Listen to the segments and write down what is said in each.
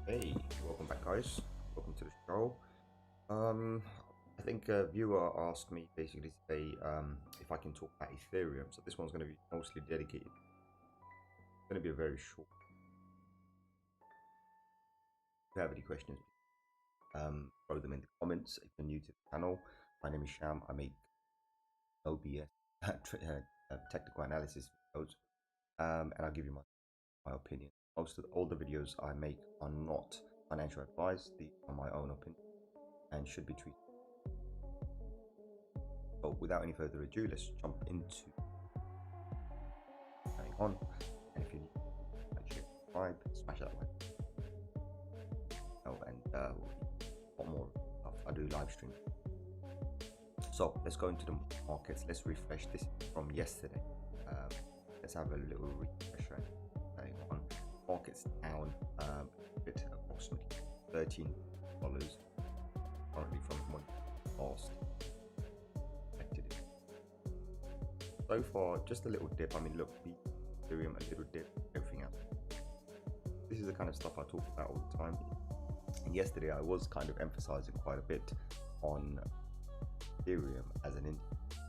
Hey, welcome back, guys. Welcome to the show. I think a viewer asked me basically to say if I can talk about Ethereum. So this one's going to be mostly dedicated. It's going to be a very short. If you have any questions, throw them in the comments. If you're new to the channel, my name is Sham. I make OBS technical analysis videos, and I'll give you my opinion. Most of all the videos I make are not financial advice. These are my own opinion and should be treated. But without any further ado, let's jump into going on. And if you need to like, share, subscribe, smash that like. And a lot more stuff. I do live stream. So let's go into the markets. Let's refresh this from yesterday. Let's have a little refresher going on. Markets down a bit, approximately $13 currently from what last expected it. So far, just a little dip. I mean, look, Ethereum, a little dip, everything else. This is the kind of stuff I talk about all the time. And yesterday, I was kind of emphasizing quite a bit on Ethereum as an indicator,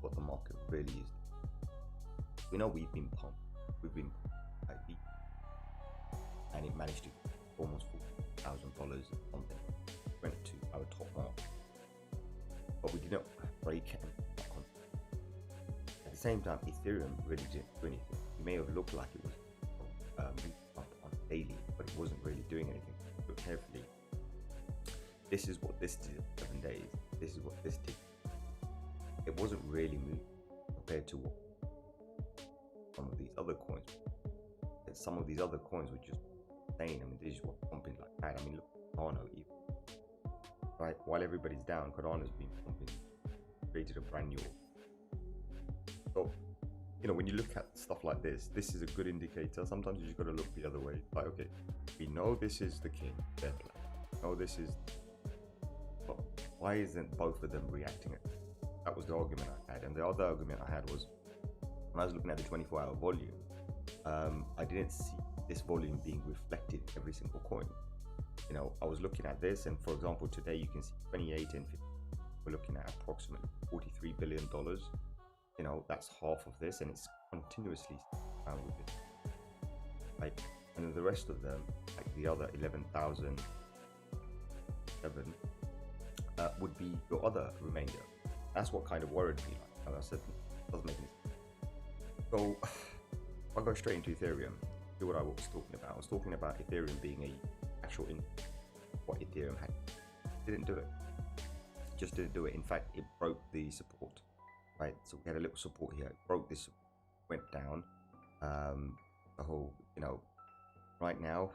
what the market really is. We know we've been pumped by beat, and it managed to almost $40,000 something. Went to our top mark, but we didn't break and knock on. At the same time, Ethereum really didn't do anything. It may have looked like it was moving up on daily, but it wasn't really doing anything. Look carefully. This is what this did 7 days. This is what this did. It wasn't really moving compared to what some of these other coins. And some of these other coins were just insane. I mean, they just were pumping like that. I mean, look, Cardano even. Right, while everybody's down, Cardano's been pumping, created a brand new. So, you know, when you look at stuff like this is a good indicator. Sometimes you just got to look the other way. Like, okay, we know this is the king, their plan. We know this is, but why isn't both of them reacting? That was the argument I had. And the other argument I had was when I was looking at the 24-hour volume, I didn't see this volume being reflected in every single coin. You know, I was looking at this, and for example, today you can see 28 and 50. We're looking at approximately $43 billion. You know, that's half of this, and it's continuously around with it. Right, and then the rest of them, like the other 11,007, would be your other remainder. That's what kind of worried me. Like I said, it doesn't make any sense. So I'll go straight into Ethereum. Do what I was talking about. I was talking about Ethereum being a actual in what Ethereum had. Didn't do it. Just didn't do it. In fact, it broke the support. Right. So we had a little support here. It broke this, went down. The whole, you know, right now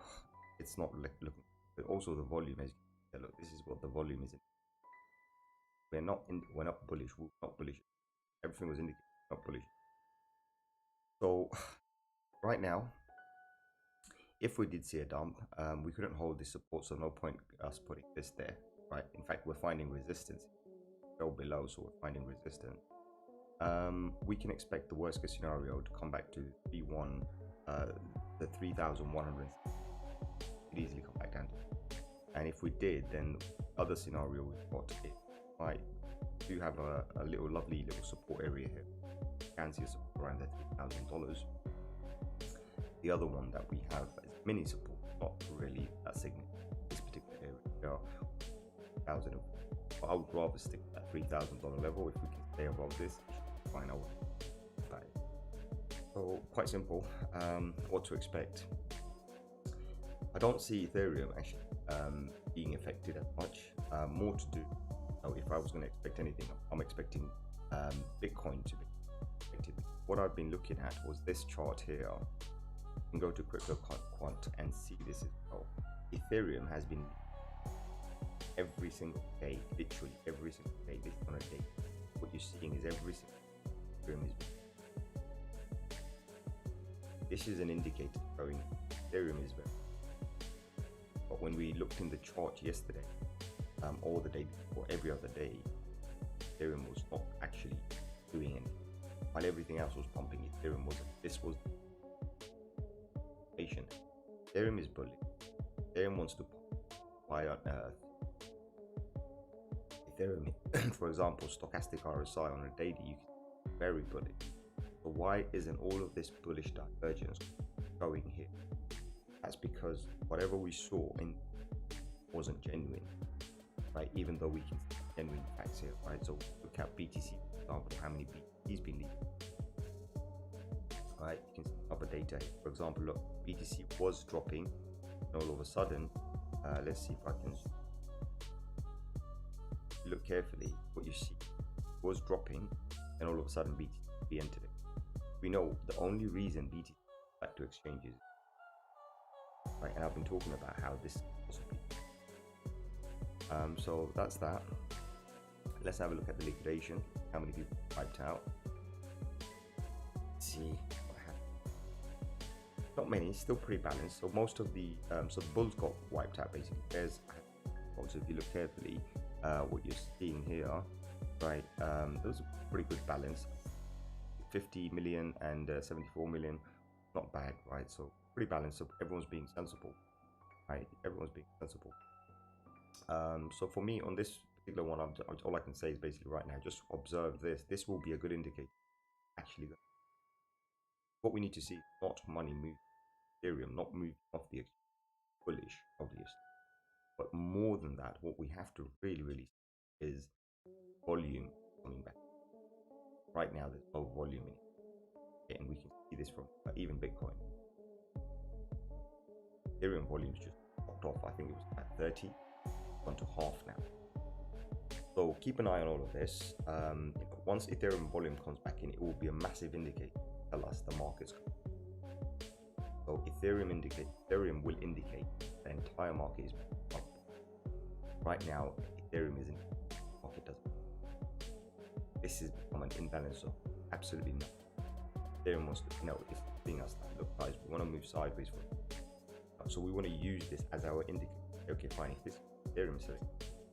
it's not looking. But also the volume is. Look, this is what the volume is. We're not bullish. We're not bullish. Everything was indicated not bullish. So right now, if we did see a dump, we couldn't hold this support, so no point us putting this there, right? In fact, we're finding resistance. Fell below, so we're finding resistance. We can expect the worst case scenario to come back to the 3,100. Could easily come back down. And if we did, then other scenario we've got it might do have a little lovely little support area here. You can see a support around that $3,000. The other one that we have is mini support, not really that significant. This particular area, 1,000. But I would rather stick to that $3,000 level. If we can stay above this, fine. I will buy it. So quite simple. What to expect? I don't see Ethereum actually being affected as much. More to do. If I was going to expect anything, I'm expecting Bitcoin to be affected. What I've been looking at was this chart here. You can go to Crypto Quant and see this as well. Ethereum has been every single day, literally every single day. This is on a day. What you're seeing is every single Ethereum is. This is an indicator showing Ethereum is very. But when we looked in the chart yesterday, or the day before, every other day, Ethereum was not actually doing anything. While everything else was pumping, Ethereum wasn't. This was patient. Ethereum is bullish. Ethereum wants to buy on Ethereum, for example, stochastic RSI on a daily, you can very bullish. So why isn't all of this bullish divergence going here? That's because whatever we saw in wasn't genuine, right? Even though we can see genuine facts here, right? So look at BTC, for example, how many BTC's been leaked, right? You can see other data here. For example, look, BTC was dropping, and all of a sudden, let's see if I can look carefully. What you see was dropping, and all of a sudden BTC entered it. We know the only reason BTC back to exchanges, right? And I've been talking about how this possibly. So that's that. Let's have a look at the liquidation. How many people wiped out? Let's see what happened. Not many, still pretty balanced. So most of the so the bulls got wiped out basically. There's also, if you look carefully, what you're seeing here, right? There was a pretty good balance. 50 million and 74 million, not bad, right? So pretty balanced. So everyone's being sensible, right? Everyone's being sensible. So for me on this particular one, all I can say is basically right now, just observe this. This will be a good indicator. Actually, what we need to see is not money move Ethereum, not moving off the exchange, bullish, obviously. But more than that, what we have to really see is volume coming back. Right now, there's no volume in it, and we can see this from even Bitcoin. Ethereum volumes just dropped off. I think it was at 30. Gone to half now. So keep an eye on all of this. Once Ethereum volume comes back in, it will be a massive indicator to tell us the market's coming. So Ethereum will indicate the entire market is up. Right now, Ethereum isn't. The market doesn't. This has become an imbalance of absolutely nothing. Ethereum wants to, it's seeing us that, look guys, we want to move sideways for it. So we want to use this as our indicator. Okay, fine, if this Ethereum is selling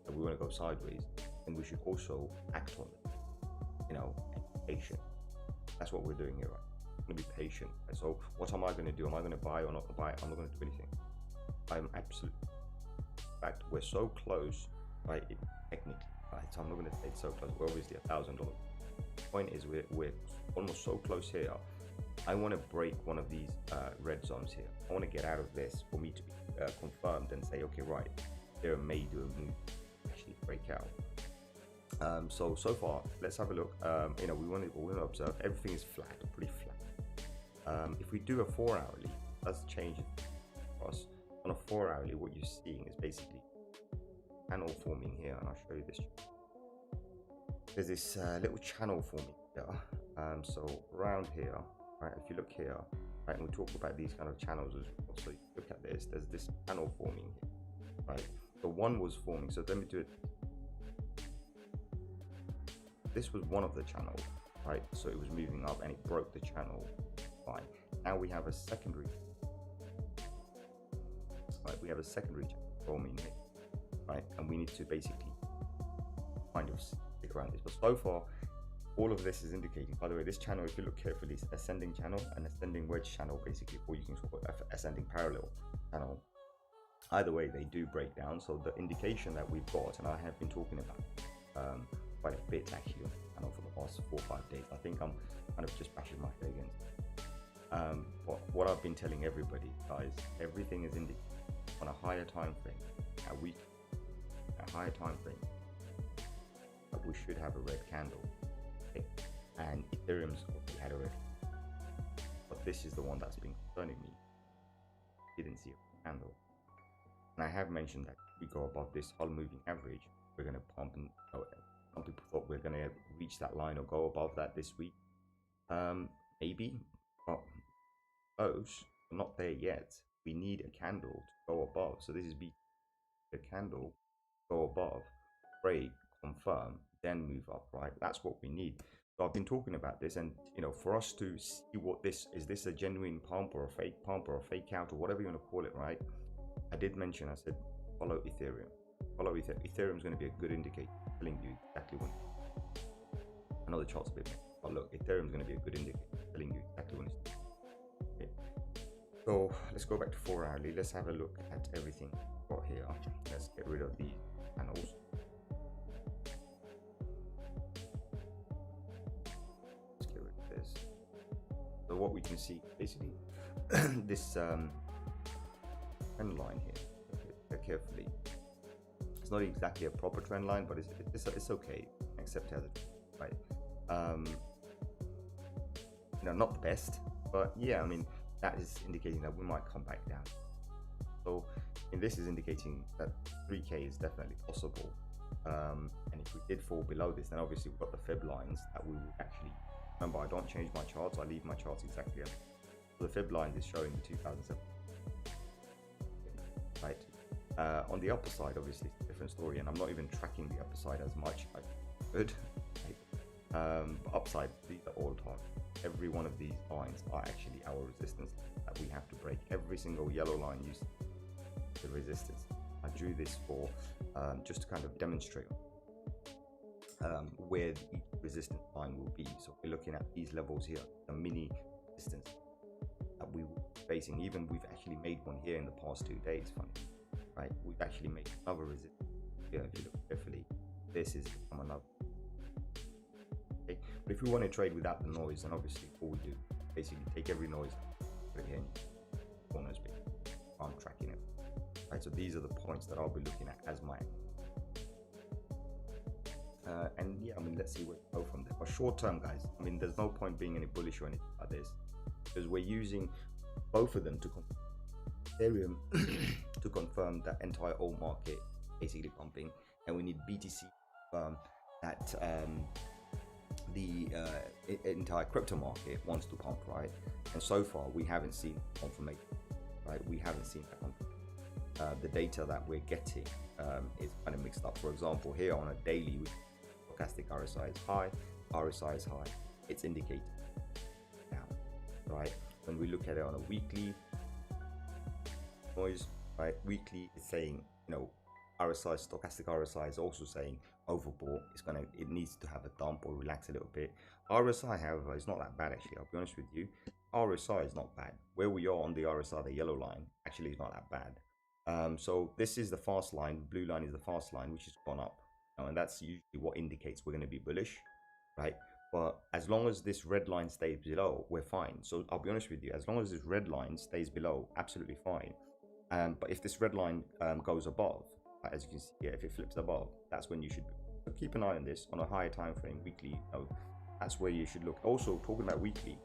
and we want to go sideways, then we should also act on it, and patient. That's what we're doing here, right? I'm going to be patient. Right? So what am I going to do? Am I going to buy or not buy? I'm not going to do anything. I'm absolutely, in fact, we're so close, right? Technically, right? So I'm not going to say it's so close. We're obviously $1,000. The point is we're almost so close here. I want to break one of these red zones here. I want to get out of this for me to be confirmed and say, okay, right, there may do a move, actually break out. So far, let's have a look. We want to observe everything is flat, pretty flat. If we do a 4-hourly, that's changed for us. On a 4-hourly, what you're seeing is basically channel forming here, and I'll show you this. There's this little channel forming here. So around here, right? If you look here, right, and we talk about these kind of channels as well. So you look at this. There's this channel forming here, right? So one was forming. So let me do it. This was one of the channels, right? So it was moving up and it broke the channel. Fine. Now we have a secondary. Right, we have a secondary channel forming here, right? And we need to basically kind of stick around this. But so far, all of this is indicating, by the way, this channel, if you look carefully, is ascending channel and ascending wedge channel, basically, or you can call it ascending parallel channel. Either way, they do break down. So the indication that we've got, and I have been talking about quite a bit actually on the channel for the past 4 or 5 days. I think I'm kind of just bashing my head against it. But what I've been telling everybody, guys, everything is indicated on a higher time frame, a higher time frame, that we should have a red candle. Okay? And Ethereum's already had a red candle. But this is the one that's been concerning me. Didn't see a candle. And I have mentioned that if we go above this whole moving average, we're going to pump, and some people thought we're going to reach that line or go above that this week. Maybe, but close, but not there yet. We need a candle to go above. So this is a candle, go above, break, confirm, then move up, right? That's what we need. So I've been talking about this, and for us to see what this is, this a genuine pump or a fake out or whatever you want to call it, right? I did mention, I said, follow Ethereum. Follow Ethereum. Ethereum is going to be a good indicator, telling you exactly when. I know the chart's a bit, but look, Ethereum is going to be a good indicator, telling you exactly when it's. Okay. So let's go back to 4 hourly. Let's have a look at everything we've got here. Let's get rid of these panels. Let's get rid of this. So what we can see basically this trend line here. Carefully. It's not exactly a proper trend line, but it's okay. Accept it as a right. You know, not the best, but yeah, I mean that is indicating that we might come back down. So, and this is indicating that 3K is definitely possible. And if we did fall below this, then obviously we've got the fib lines that we will actually. Remember, I don't change my charts; I leave my charts exactly as. So the fib lines is showing the 2007. Right. On the upper side, obviously, it's a different story, and I'm not even tracking the upper side as much. I could. But upside, these are all time. Every one of these lines are actually our resistance that we have to break. Every single yellow line uses the resistance. I drew this for just to kind of demonstrate where each resistance line will be. So we're looking at these levels here, the mini resistance that we were facing. Even we've actually made one here in the past 2 days. Funny. Right, we've actually made another resistance here. If you look carefully, this is from another. Okay, but if we want to trade without the noise, then obviously all we do basically take every noise, put it here in corners. I'm tracking it. Right, so these are the points that I'll be looking at as my. And yeah, I mean, let's see where we go from there. But short term, guys, I mean, there's no point being any bullish or anything like this because we're using both of them to Ethereum to confirm that entire old market basically pumping, and we need BTC that the entire crypto market wants to pump, right? And so far we haven't seen confirmation, right? We haven't seen that. The data that we're getting is kind of mixed up. For example, here on a daily, stochastic RSI is high, RSI is high. It's indicating down, right? When we look at it on a weekly noise, right? Weekly is saying, you know, RSI, stochastic RSI is also saying overbought. It needs to have a dump or relax a little bit. RSI, however, is not that bad actually. I'll be honest with you. RSI is not bad. Where we are on the RSI, the yellow line, actually is not that bad. So this is the fast line. Blue line is the fast line, which has gone up, and that's usually what indicates we're going to be bullish, right? But as long as this red line stays below, we're fine. So I'll be honest with you. As long as this red line stays below, absolutely fine. But if this red line goes above, as you can see here, if it flips above, that's when you should be. So keep an eye on this on a higher time frame, weekly. You know, that's where you should look. Also, talking about weekly,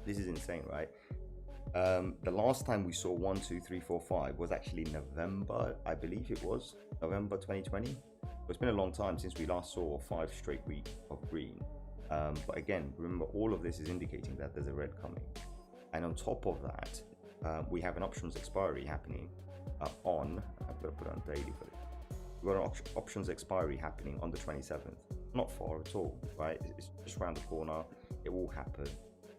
this is insane, right? The last time we saw 1, 2, 3, 4, 5 was actually November, I believe it was November 2020. So it's been a long time since we last saw 5 straight weeks of green. But again, remember, all of this is indicating that there's a red coming, and on top of that, we have an options expiry happening on. I'm going to put it on daily for this. We've got an options expiry happening on the 27th. Not far at all, right? It's just around the corner. It will happen.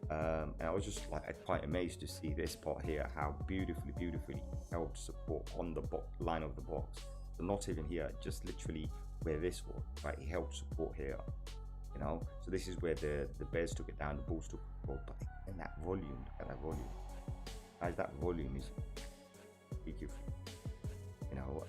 And I was just like quite amazed to see this part here, how beautifully held support on the line of the box. So not even here, just literally where this was, right? It held support here, you know. So this is where the bears took it down, the bulls took it up. But in that volume, look at that volume. Guys, that volume is beautiful, you know.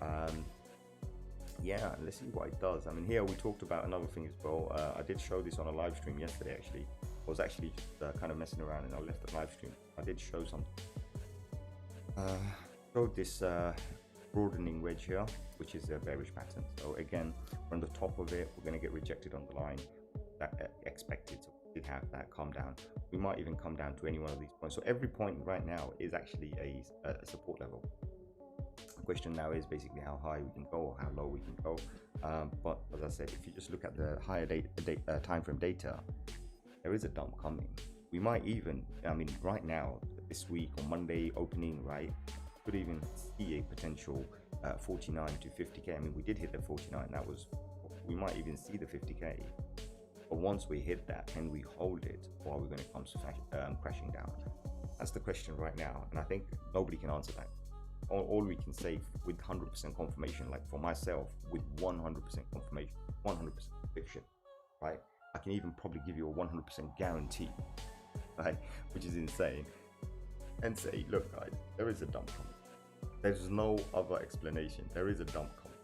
Yeah, let's see what it does. I mean, here we talked about another thing as well. I did show this on a live stream yesterday actually. I was actually just kind of messing around and I left the live stream. I did show something. Showed this broadening wedge here, which is a bearish pattern. So again, we're on the top of it. We're going to get rejected on the line. That expected. So we did have that come down. We might even come down to any one of these points. So every point right now is actually a support level. The question now is basically how high we can go or how low we can go. But as I said, if you just look at the higher time frame data, there is a dump coming. We might even, I mean, right now, this week on Monday opening, right, could even see a potential 49 to 50k. I mean, we did hit the 49. That was, we might even see the 50k. But once we hit that, can we hold it, or are we going to come crashing down? That's the question right now, and I think nobody can answer that. All we can say with 100% confirmation, like for myself, with 100% confirmation, 100% conviction, right? I can even probably give you a 100% guarantee, right? Which is insane. and say, look guys, there is a dump coming. There's no other explanation. There is a dump coming,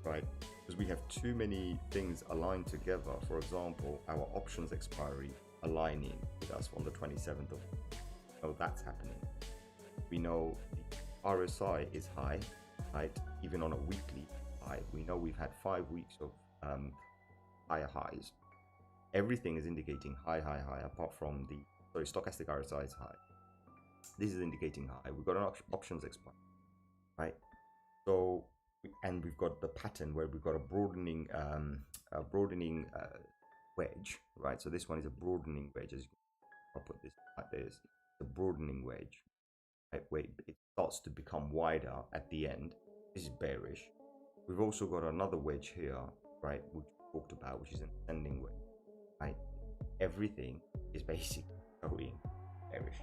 right? Because we have too many things aligned together. For example, our options expiry aligning with us on the 27th of, oh, that's happening. We know the RSI is high, right? Even on a weekly high. We know we've had 5 weeks of higher highs. Everything is indicating high, apart from the, sorry, stochastic RSI is high. This is indicating high. We've got an options expiry, right? So, and we've got the pattern where we've got a broadening wedge, right? So this one is a broadening wedge. As you can, I'll put this like this. The broadening wedge, right? Where it starts to become wider at the end. This is bearish. We've also got another wedge here, right, which we talked about, which is an ascending wedge, right? Everything is basically going bearish.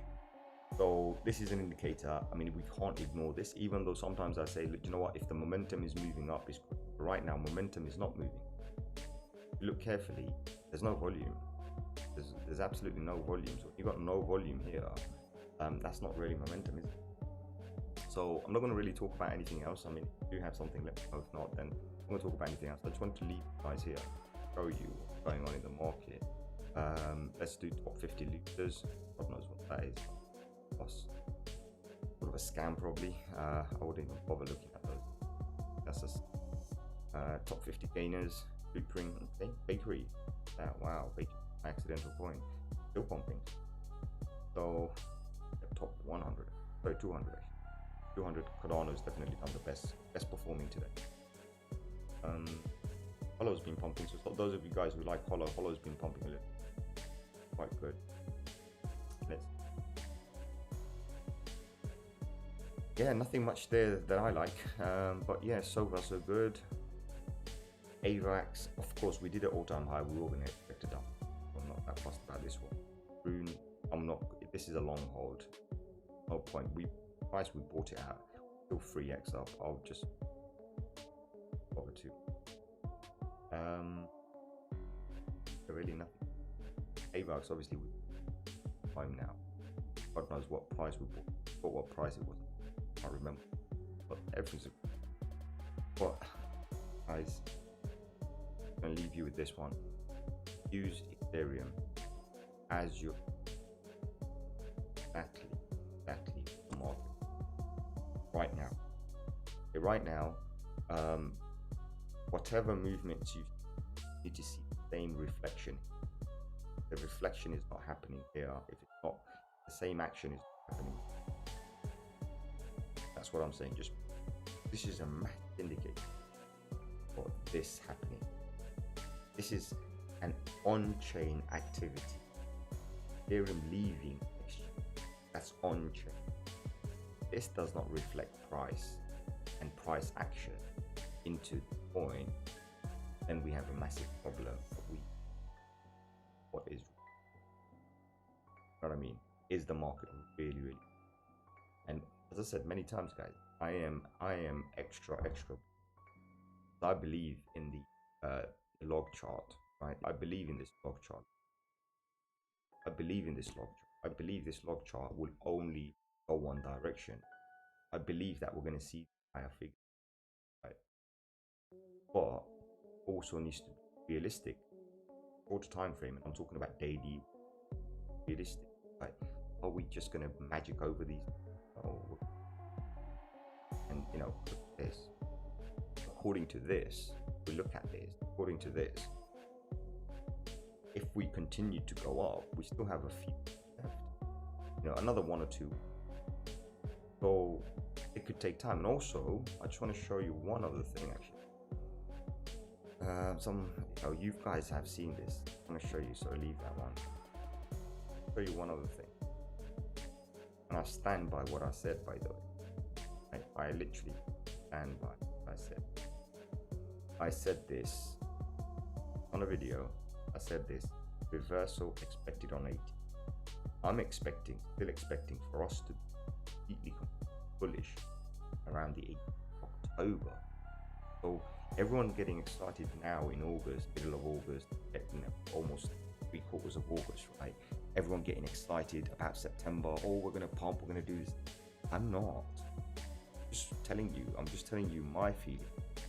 So this is an indicator. I mean, we can't ignore this, even though sometimes I say, look, you know what, if the momentum is moving up, it's good. But right now, momentum is not moving. If you look carefully, there's no volume. There's absolutely no volume. So if you've got no volume here, that's not really momentum, is it? So I'm not going to really talk about anything else. I mean, if you have something, let me know. If not, then I'm going to talk about anything else. I just want to leave you guys here, show you what's going on in the market. Let's do top 50 losers. God knows what that is. Sort of a scam, probably. I wouldn't even bother looking at those. That's just top 50 gainers. Blueprint, okay, bakery. Wow, bakery, accidental point. Still pumping. So top 100, sorry, 200 actually. 200 Cardano's definitely done the best performing today. Hollow's been pumping. So those of you guys who like Hollow's been pumping a little, quite good. Yeah, nothing much there that I like, but yeah, so far so good. AVAX, of course, we did an all-time high. We were going to expect a dump. I'm not that fussed about this one. Rune, I'm not. This is a long hold. No point. Price we bought it at, still 3x up. I'll just bother to. Really nothing. AVAX, obviously, we time now. God knows what price we bought. But what price it was. I can't remember, but everything's but guys, I'm gonna leave you with this one. Use Ethereum as your exactly the market right now. Okay, right now, whatever movements you need to see the same reflection. The reflection is not happening here. If it's not, the same action is happening. That's what I'm saying. Just this is a massive indicator for this happening. This is an on-chain activity. Ethereum leaving exchange. That's on-chain. This does not reflect price and price action into the coin. Then we have a massive problem. What is? You know what I mean? Is the market really? And as I said many times, guys, I am extra. I believe in the log chart, right? I believe in this log chart. I believe this log chart will only go one direction. I believe that we're going to see higher figures, right? But also needs to be realistic. Shorter time frame, and I'm talking about daily. Realistic, right? Are we just going to magic over these? And you know, this. According to this, we look at this. According to this, if we continue to go up, we still have a few left. You know, another 1 or 2. So it could take time. And also, I just want to show you one other thing, actually. You guys have seen this. I'm going to show you. So leave that one. I'll show you one other thing. And I stand by what I said, by the way. I literally stand by what I said. I said this on a video. I said this. Reversal expected on 80. I'm still expecting for us to be completely bullish around the 8th of October. So everyone getting excited now in August, middle of August, almost 3/4 of August, right? Everyone getting excited about September. Oh, we're gonna pump, we're gonna do this. I'm not. I'm just telling you my feeling,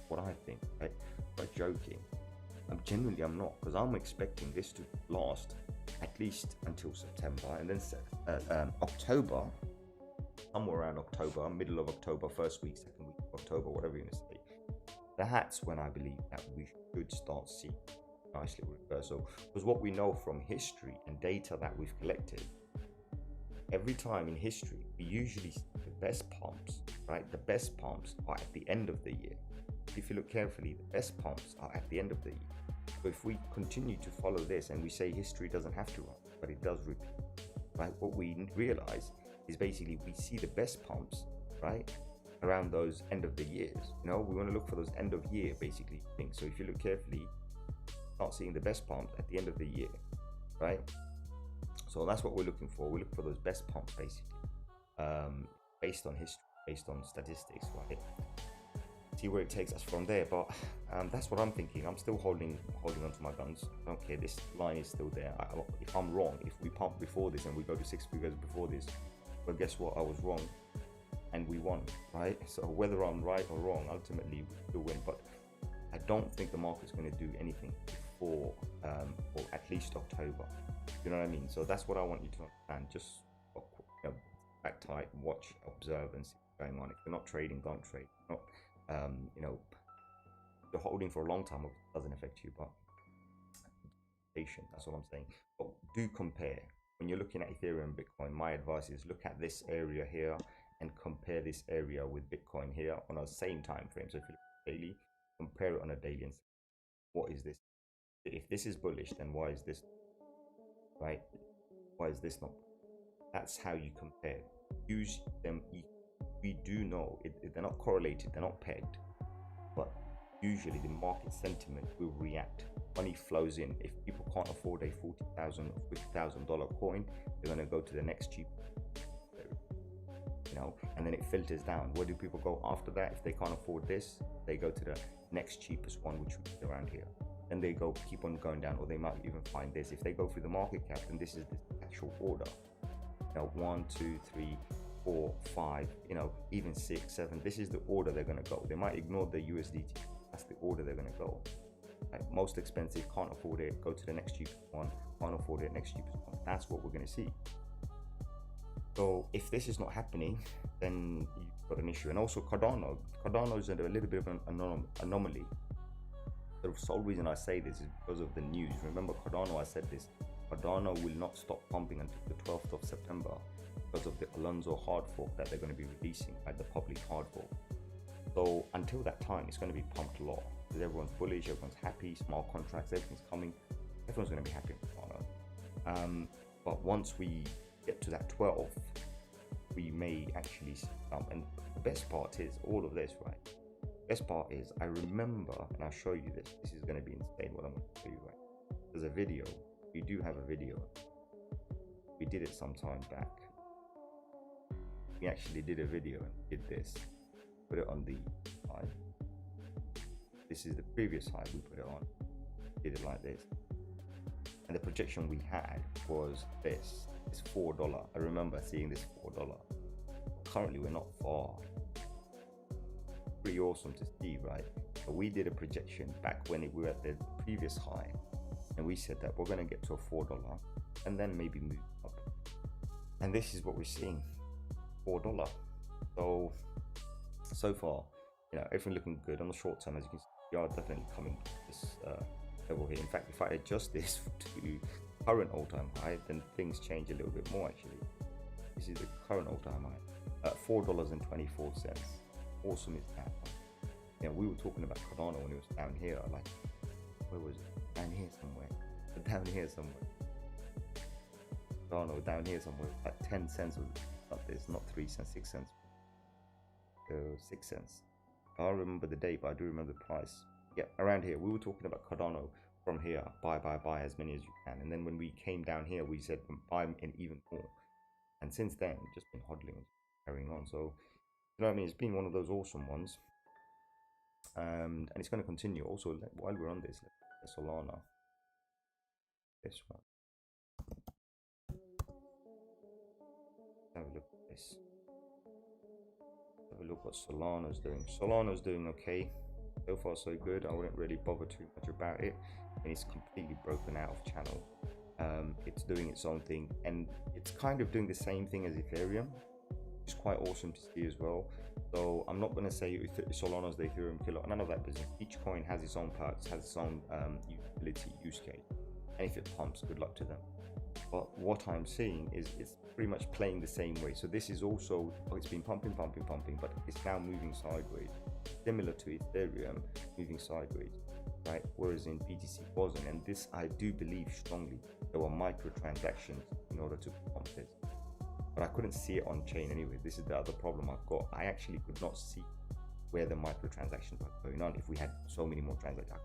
what I think, right? I'm not joking. I'm not, because I'm expecting this to last at least until September, and then October, somewhere around October, middle of October, first week, second week of October, whatever you're gonna say. That's when I believe that we should start seeing a nice little reversal, because what we know from history and data that we've collected, every time in history, we usually see the best pumps, right? The best pumps are at the end of the year. If you look carefully, the best pumps are at the end of the year. So if we continue to follow this and we say history doesn't have to run, but it does repeat, right? What we realize is basically we see the best pumps, right, around those end of the years. We want to look for those end of year basically things. So if you look carefully, start seeing the best pumps at the end of the year, right? So that's what we're looking for. We look for those best pumps basically, based on history, based on statistics, right? See where it takes us from there. But that's what I'm thinking. I'm still holding on to my guns. I don't care. This line is still there. If I'm wrong, if we pump before this and we go to 6 figures before this, well, guess what? I was wrong, and we won, right? So whether I'm right or wrong, ultimately we still win. But I don't think the market's going to do anything before or at least October. You know what I mean? So that's what I want you to understand. Just back tight, watch, observe, and see what's going on. If you're not trading, don't trade. Not if you're holding for a long time, it doesn't affect you, but patient, that's all I'm saying. But do compare. When you're looking at Ethereum and Bitcoin, my advice is look at this area here and compare this area with Bitcoin here on a same time frame. So if you look at daily, compare it on a daily and say, what is this? If this is bullish, then why is this, right? Why is this not? That's how you compare. Use them equal. We do know they're not correlated, they're not pegged, but usually the market sentiment will react. Money flows in. If people can't afford a $40,000 or $50,000 coin, they're going to go to the next cheap, and then it filters down. Where do people go after that? If they can't afford this, they go to the next cheapest one, which would be around here. Then they keep on going down, or they might even find this. If they go through the market cap, then this is the actual order. 1, 2, 3, 4, 5, even 6, 7. This is the order they're going to go. They might ignore the USDT. That's the order they're going to go. Right? Most expensive, can't afford it, go to the next cheapest one. Can't afford it, next cheapest one. That's what we're going to see. So if this is not happening, then you've got an issue. And also Cardano is a little bit of an anomaly. The sole reason I say this is because of the news. Remember Cardano, I said this. Cardano will not stop pumping until the 12th of September because of the Alonso hard fork that they're going to be releasing, like the public hard fork. So until that time, it's going to be pumped a lot because everyone's bullish, everyone's happy, smart contracts, everything's coming. Everyone's going to be happy with Cardano. But once we get to that 12th, we may actually and the best part is all of this, right? The best part is I remember, and I'll show you this. This is going to be insane what I'm going to show you, right? There's a video. We do have a video. We did it some time back. We actually did a video and did this. Put it on the high. This is the previous high we put it on. Did it like this. And the projection we had was this. It's $4. I remember seeing this $4. Currently we're not far. Pretty awesome to see, right? But we did a projection back when we were at the previous high. And we said that we're going to get to a $4 and then maybe move up. And this is what we're seeing, $4. So far, everything looking good on the short term. As you can see, we are definitely coming to this level here. In fact, if I adjust this to current all-time high, then things change a little bit more actually. This is the current all-time high at $4.24. Awesome is that. We were talking about Cardano when it was down here, like, where was it? Down here somewhere. Cardano down here somewhere. Like 10 cents was not this, not 3 cents, 6 cents. 6 cents. I don't remember the date, but I do remember the price. Yeah, around here. We were talking about Cardano from here. Buy as many as you can. And then when we came down here, we said buy in even more. And since then, just been hodling and carrying on. So, you know what I mean? It's been one of those awesome ones. And it's going to continue. Also, while we're on this, let's Solana. This one. Have a look at this. Have a look what Solana's doing. Solana's doing okay. So far so good. I wouldn't really bother too much about it. And it's completely broken out of channel. It's doing its own thing, and it's kind of doing the same thing as Ethereum, which is quite awesome to see as well. So I'm not going to say Solana's the Ethereum killer, none of that business. Each coin has its own perks, has its own utility, use case, and if it pumps, good luck to them. But what I'm seeing is it's pretty much playing the same way. So this is also, it's been pumping, but it's now moving sideways, similar to Ethereum moving sideways, right? Whereas in BTC wasn't, and this I do believe strongly there were microtransactions in order to pump this, but I couldn't see it on chain anyway. This is the other problem I've got. I actually could not see where the microtransactions were going on if we had so many more transactions.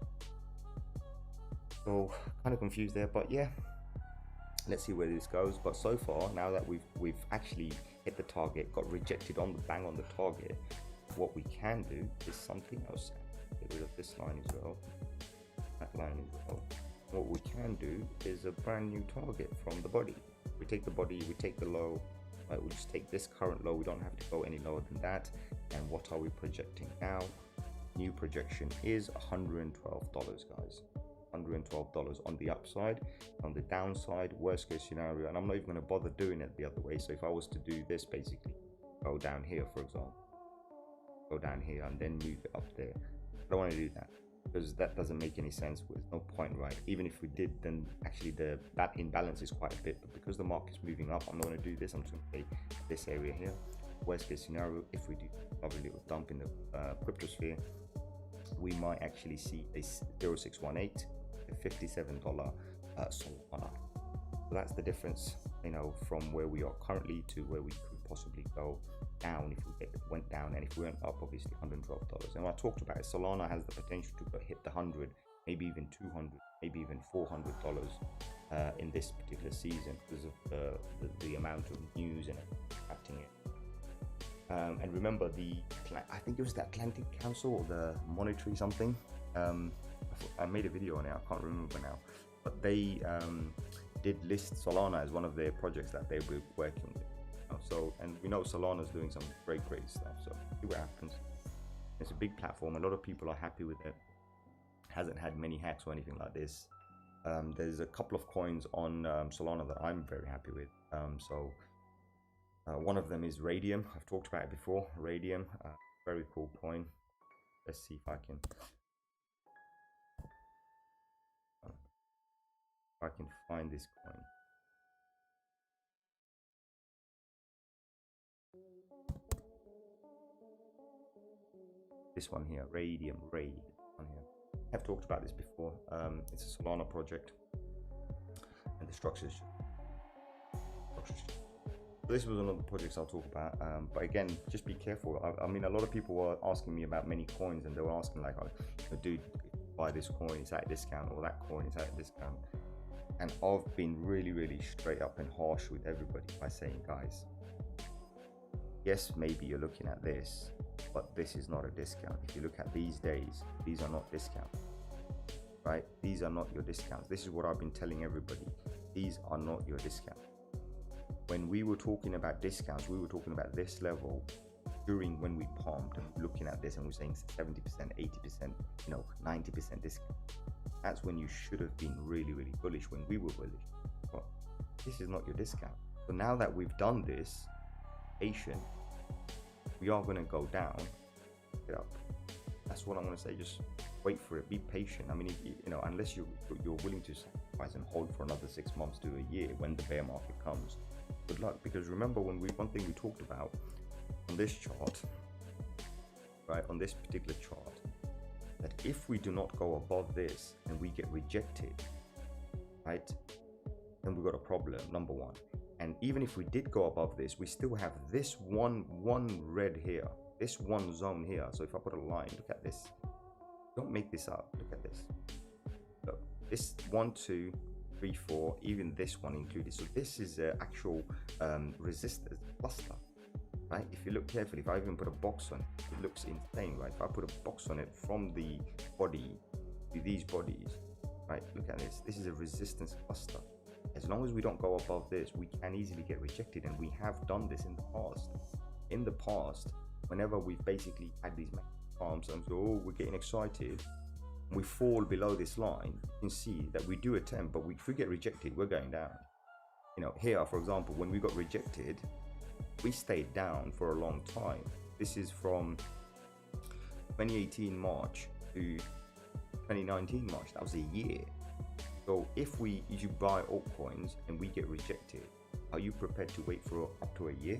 So kind of confused there, but yeah, let's see where this goes. But so far, now that we've actually hit the target, got rejected on the bang on the target, what we can do is something else. Get rid of this line as well, that line as well. What we can do is a brand new target from the body. We take the body, we take the low, right? We'll just take this current low. We don't have to go any lower than that. And what are we projecting now? New projection is $112, guys. $112 on the upside. On the downside, worst case scenario, and I'm not even going to bother doing it the other way. So if I was to do this, basically go down here, for example, go down here and then move it up there, I don't want to do that because that doesn't make any sense. There's no point, right? Even if we did, then actually that imbalance is quite a bit, but because the market's moving up, I'm not going to do this. I'm just going to take this area here. Worst case scenario, if we do have a little dump in the cryptosphere, we might actually see a 0618, a $57 Solana. So that's the difference, you know, from where we are currently to where we could possibly go down if we went down, and if we went up, obviously $112. And what I talked about is Solana has the potential to hit the 100, maybe even 200, maybe even $400 in this particular season because of the amount of news and impacting it. And remember, I think it was the Atlantic Council or the Monetary something. I made a video on it. I can't remember now, but they did list Solana as one of their projects that they were working with. So, and we know Solana's doing some great stuff. So see what happens. It's a big platform. A lot of people are happy with it. Hasn't had many hacks or anything like this. There's a couple of coins on Solana that I'm very happy with. One of them is Radium. I've talked about it before. Radium, very cool coin. Let's see if I can find this coin. This one here, Radium, Raid on here. I've talked about this before. It's a Solana project, and the structures. This was one of the projects I'll talk about, but again, just be careful. I mean, a lot of people were asking me about many coins, and they were asking like, oh, dude, buy this coin, it's at a discount, or that coin is at a discount. And I've been really straight up and harsh with everybody by saying, guys, yes, maybe you're looking at this, but this is not a discount. If you look at these days, these are not discounts, right? These are not your discounts. This is what I've been telling everybody. These are not your discounts. When we were talking about discounts, we were talking about this level during when we pumped and looking at this and we're saying 70%, 80%, 90% discount. That's when you should have been really bullish, when we were bullish. But this is not your discount. So now that we've done this, patient, we are going to go down, pick it up. That's what I'm going to say. Just wait for it. Be patient. I mean, unless you're willing to sacrifice and hold for another 6 months to a year when the bear market comes, good luck. Because remember, one thing we talked about on this chart, right, on this particular chart, that if we do not go above this and we get rejected, right, then we've got a problem, number one. And even if we did go above this, we still have this one red here, this one zone here. So if I put a line, look at this. Don't make this up. Look at this. Look, this 1, 2, 3, 4, even this one included. So this is an actual resistance cluster, right? If you look carefully, if I even put a box on it, it looks insane, right? If I put a box on it from the body to these bodies, right? Look at this. This is a resistance cluster. as long as we don't go above this, we can easily get rejected, and we have done this in the past. In the past, whenever we've basically had these arms and so, oh, we're getting excited, we fall below this line, you can see that we do attempt, but if we get rejected, we're going down. You know, here, for example, when we got rejected, we stayed down for a long time. This is from 2018 March to 2019 March. That was a year. So if you buy altcoins and we get rejected, are you prepared to wait for up to a year,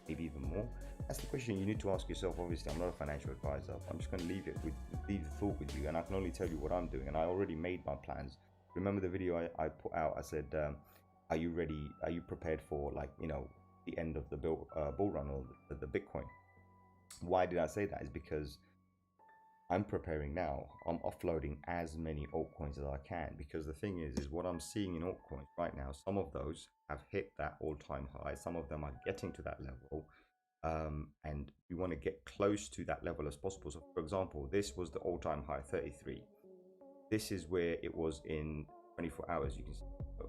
maybe even more? That's the question you need to ask yourself. Obviously, I'm not a financial advisor. I'm just going to leave the thought with you, and I can only tell you what I'm doing. And I already made my plans. Remember the video I put out? I said, are you ready? Are you prepared for, like, you know, the end of the bull run or the Bitcoin? Why did I say that? Is because I'm preparing now. I'm offloading as many altcoins as I can, because the thing is what I'm seeing in altcoins right now, some of those have hit that all-time high, some of them are getting to that level, and we want to get close to that level as possible. So for example, this was the all-time high, 33. This is where it was in 24 hours, you can see,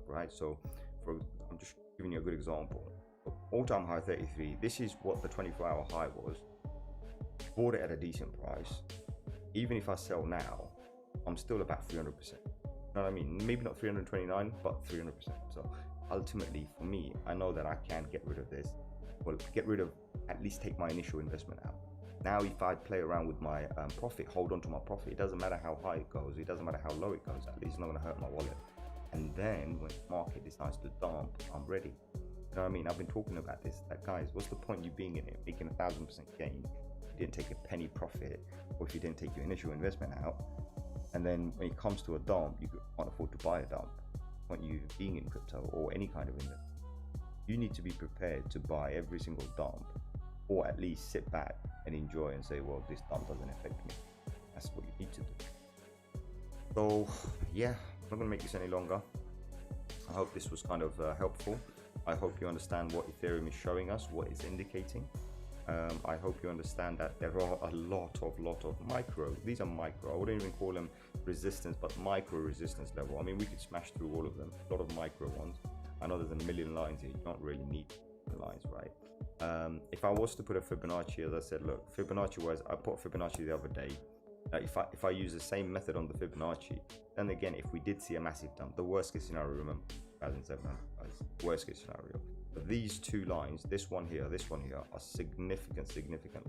right? So I'm just giving you a good example. All-time high 33, this is what the 24-hour high was. Bought it at a decent price. Even if I sell now, I'm still about 300%. You know what I mean? Maybe not 329, but 300%. So ultimately, for me, I know that I can get rid of this. Well, get rid of, at least take my initial investment out. Now, if I play around with my profit, hold on to my profit, it doesn't matter how high it goes, it doesn't matter how low it goes, at least it's not going to hurt my wallet. And then when the market decides to dump, I'm ready. You know what I mean? I've been talking about this. That, guys, what's the point you being in it, making 1,000% gain? You didn't take a penny profit, or if you didn't take your initial investment out, and then when it comes to a dump, you can't afford to buy a dump. When you being in crypto or any kind of investment, you need to be prepared to buy every single dump, or at least sit back and enjoy and say, well, this dump doesn't affect me. That's what you need to do. So yeah, I'm not gonna make this any longer. I hope this was kind of helpful. I hope you understand what Ethereum is showing us, what it's indicating. I hope you understand that there are a lot of micro, these are micro, I wouldn't even call them resistance, but micro resistance level. I mean, we could smash through all of them, a lot of micro ones. I know there's a million lines here, you don't really need lines, right? If I was to put a Fibonacci, as I said, look, Fibonacci wise, I put Fibonacci the other day. If I use the same method on the Fibonacci, then again, if we did see a massive dump, the worst case scenario, remember, 2007, worst case scenario. But these two lines, this one here, are significant,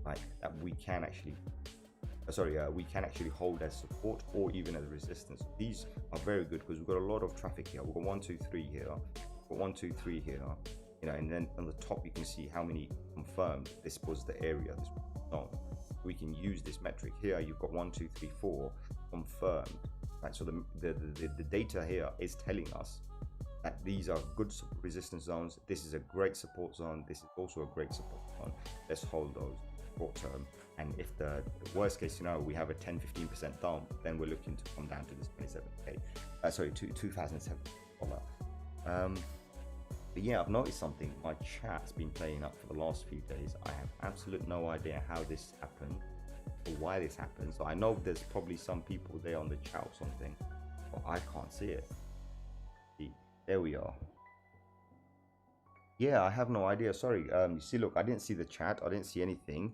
right? That we can actually, we can actually hold as support or even as resistance. These are very good because we've got a lot of traffic here. We've got 1, 2, 3 here, we've got 1, 2, 3 here, you know, and then on the top you can see how many confirmed this was the area, this was zone. We can use this metric here. You've got 1, 2, 3, 4 confirmed, right? So the data here is telling us that these are good resistance zones. This is a great support zone. This is also a great support zone. Let's hold those short term. And if the worst case scenario, we have a 10-15% dump, then we're looking to come down to this 27K, to 2007 dollar. But yeah, I've noticed something. My chat's been playing up for the last few days. I have absolute no idea how this happened or why this happened. So I know there's probably some people there on the chat or something, but I can't see it. There we are. Yeah, I have no idea. Sorry. You see, look, I didn't see the chat. I didn't see anything.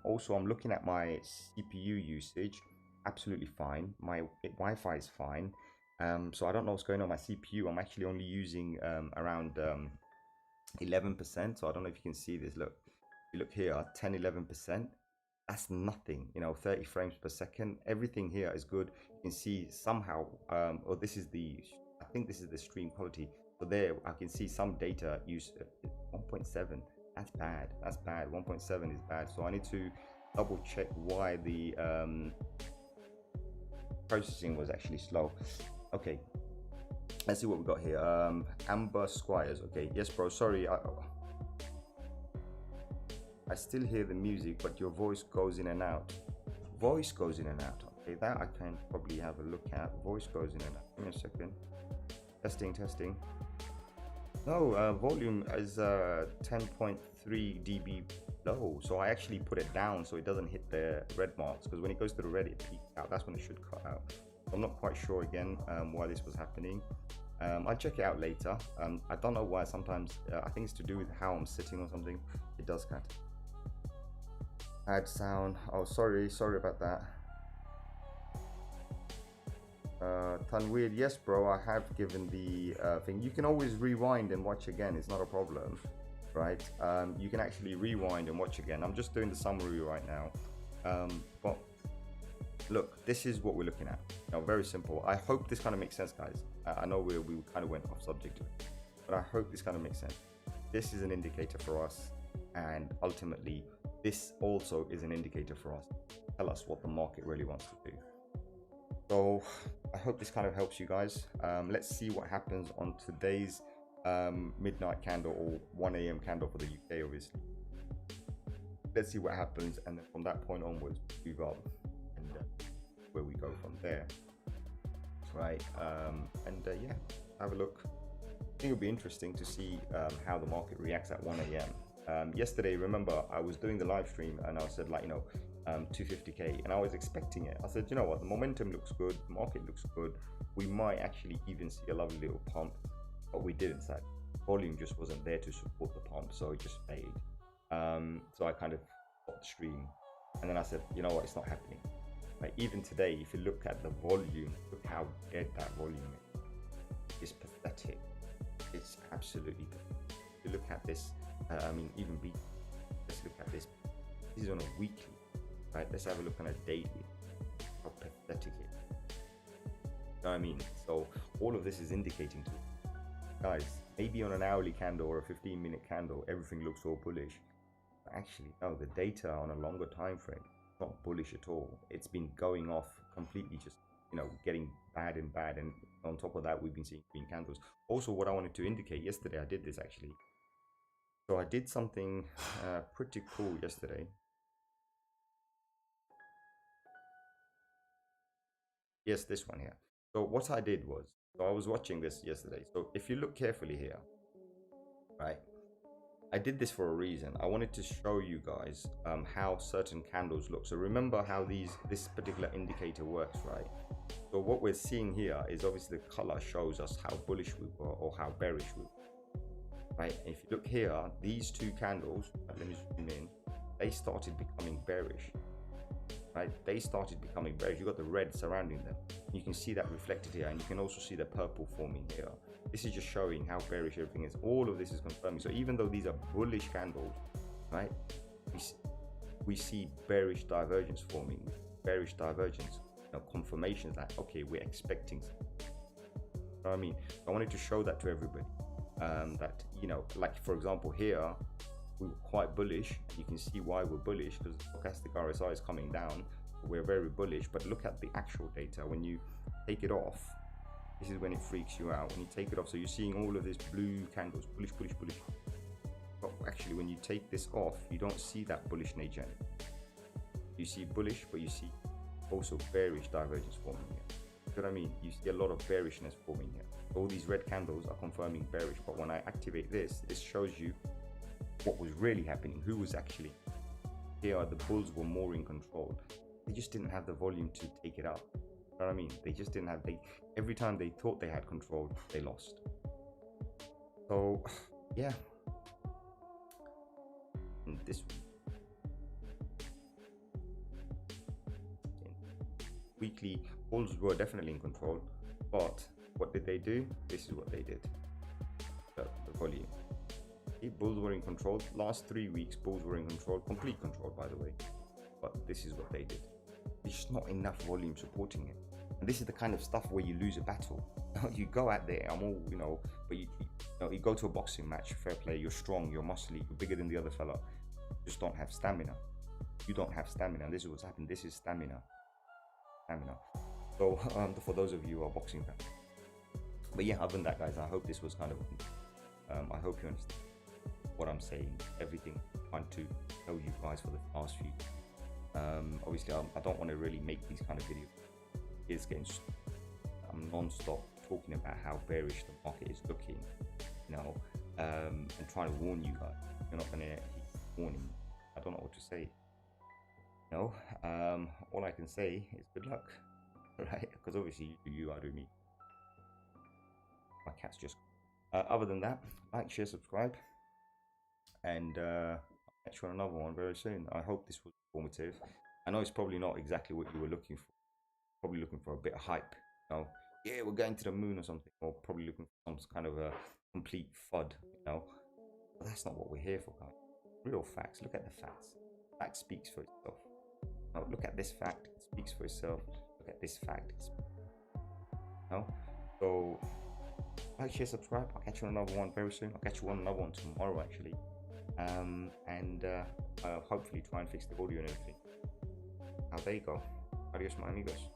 Also, I'm looking at my CPU usage. Absolutely fine. My Wi-Fi is fine. So I don't know what's going on with my CPU. I'm actually only using around 11%. So I don't know if you can see this. Look, if you look here, 10-11%. That's nothing. You know, 30 frames per second. Everything here is good. You can see somehow, or this is the, I think this is the stream quality. So there, I can see some data use 1.7. That's bad. That's bad. 1.7 is bad. So I need to double check why the processing was actually slow. Okay, let's see what we got here. Amber Squires. Okay, yes, bro. Sorry, I still hear the music, but your voice goes in and out. Voice goes in and out. Okay, that I can probably have a look at. Voice goes in and out. Give me a second. Testing. No, volume is 10.3 dB low. So I actually put it down so it doesn't hit the red marks, because when it goes to the red, it peaks out. That's when it should cut out. I'm not quite sure again why this was happening. I'll check it out later. I don't know why. Sometimes I think it's to do with how I'm sitting or something. It does kind of add sound. Oh, sorry about that. Tanweer, yes, bro. I have given the thing. You can always rewind and watch again. It's not a problem, right? You can actually rewind and watch again. I'm just doing the summary right now. But look, this is what we're looking at. Very simple. I hope this kind of makes sense, guys. I know we kind of went off subject, but I hope this kind of makes sense. This is an indicator for us, and ultimately, this also is an indicator for us. Tell us what the market really wants to do. So I hope this kind of helps you guys. Let's see what happens on today's midnight candle or 1 a.m. candle for the UK, obviously. Let's see what happens, and then from that point onwards, move up and where we go from there, right? Yeah, have a look. I think it'll be interesting to see how the market reacts at 1 a.m. Yesterday, remember, I was doing the live stream and I said, like, 250k, and I was expecting it. I said, you know what, the momentum looks good, the market looks good, we might actually even see a lovely little pump, but we didn't. That volume just wasn't there to support the pump, so it just failed. So I kind of stopped the stream, and then I said, you know what, it's not happening. Like, even today, if you look at the volume, look how dead that volume is. It's pathetic. It's absolutely pathetic. If you look at this, even let's look at this. This is on a weekly. Right, let's have a look on a daily. How pathetic it is. You know what I mean? So all of this is indicating to you guys, maybe on an hourly candle or a 15-minute candle, everything looks all bullish. But actually, no, the data on a longer time frame is not bullish at all. It's been going off completely, just getting bad and bad. And on top of that, we've been seeing green candles. Also, what I wanted to indicate yesterday, I did this actually. So I did something pretty cool yesterday. Yes, this one here. So what I did was, so I was watching this yesterday. So if you look carefully here, right, I did this for a reason. I wanted to show you guys how certain candles look. So remember how this particular indicator works, right? So what we're seeing here is obviously the color shows us how bullish we were or how bearish we were, right? And if you look here, these two candles, let me zoom in, they started becoming bearish. Right, they started becoming bearish. You got the red surrounding them. You can see that reflected here, and you can also see the purple forming here. This is just showing how bearish everything is. All of this is confirming. So even though these are bullish candles, right, we see bearish divergence forming. Bearish divergence, confirmations that okay, we're expecting something. You know what I mean? I wanted to show that to everybody. That like for example here, we were quite bullish. You can see why we're bullish, because the stochastic RSI is coming down. We're very bullish, but look at the actual data. When you take it off, this is when it freaks you out. When you take it off, so you're seeing all of these blue candles, bullish, bullish, bullish. But actually, when you take this off, you don't see that bullish nature. You see bullish, but you see also bearish divergence forming here. You know what I mean? You see a lot of bearishness forming here. All these red candles are confirming bearish, but when I activate this, this shows you what was really happening, who was actually here. The bulls were more in control. They just didn't have the volume to take it up. You know what I mean? They just didn't have, every time they thought they had control, they lost. So yeah, and this weekly, bulls were definitely in control, but what did they do? This is what they did. The volume. Bulls were in control. Last 3 weeks, bulls were in control, complete control, by the way. But this is what they did. There's just not enough volume supporting it. And this is the kind of stuff where you lose a battle. You go out there, I'm all, but you go to a boxing match, fair play, you're strong, you're muscly, you're bigger than the other fella. You just don't have stamina. You don't have stamina. And this is what's happened. This is stamina. So for those of you who are boxing fans. But yeah, other than that, guys, I hope this was kind of, I hope you understand what I'm saying, everything I'm trying to tell you guys for the past few. Obviously, I don't want to really make these kind of videos. I'm non-stop talking about how bearish the market is looking, and trying to warn you guys. You're not going to keep warning. I don't know what to say. All I can say is good luck, right? Because obviously you do you, I do me. my cat's just. Other than that, like, share, subscribe, and I'll catch you on another one very soon. I hope this was informative. I know it's probably not exactly what you were looking for. Probably looking for a bit of hype. You know, yeah, we're going to the moon or something, or probably looking for some kind of a complete FUD. You know, but that's not what we're here for, guys. Real facts. Look at the facts. Fact speaks for itself. Now, look at this fact. It speaks for itself. Look at this fact. You know? So, like, share, subscribe. I'll catch you on another one very soon. I'll catch you on another one tomorrow, actually. And I'll hopefully try and fix the audio and everything. There you go. Adios, my amigos.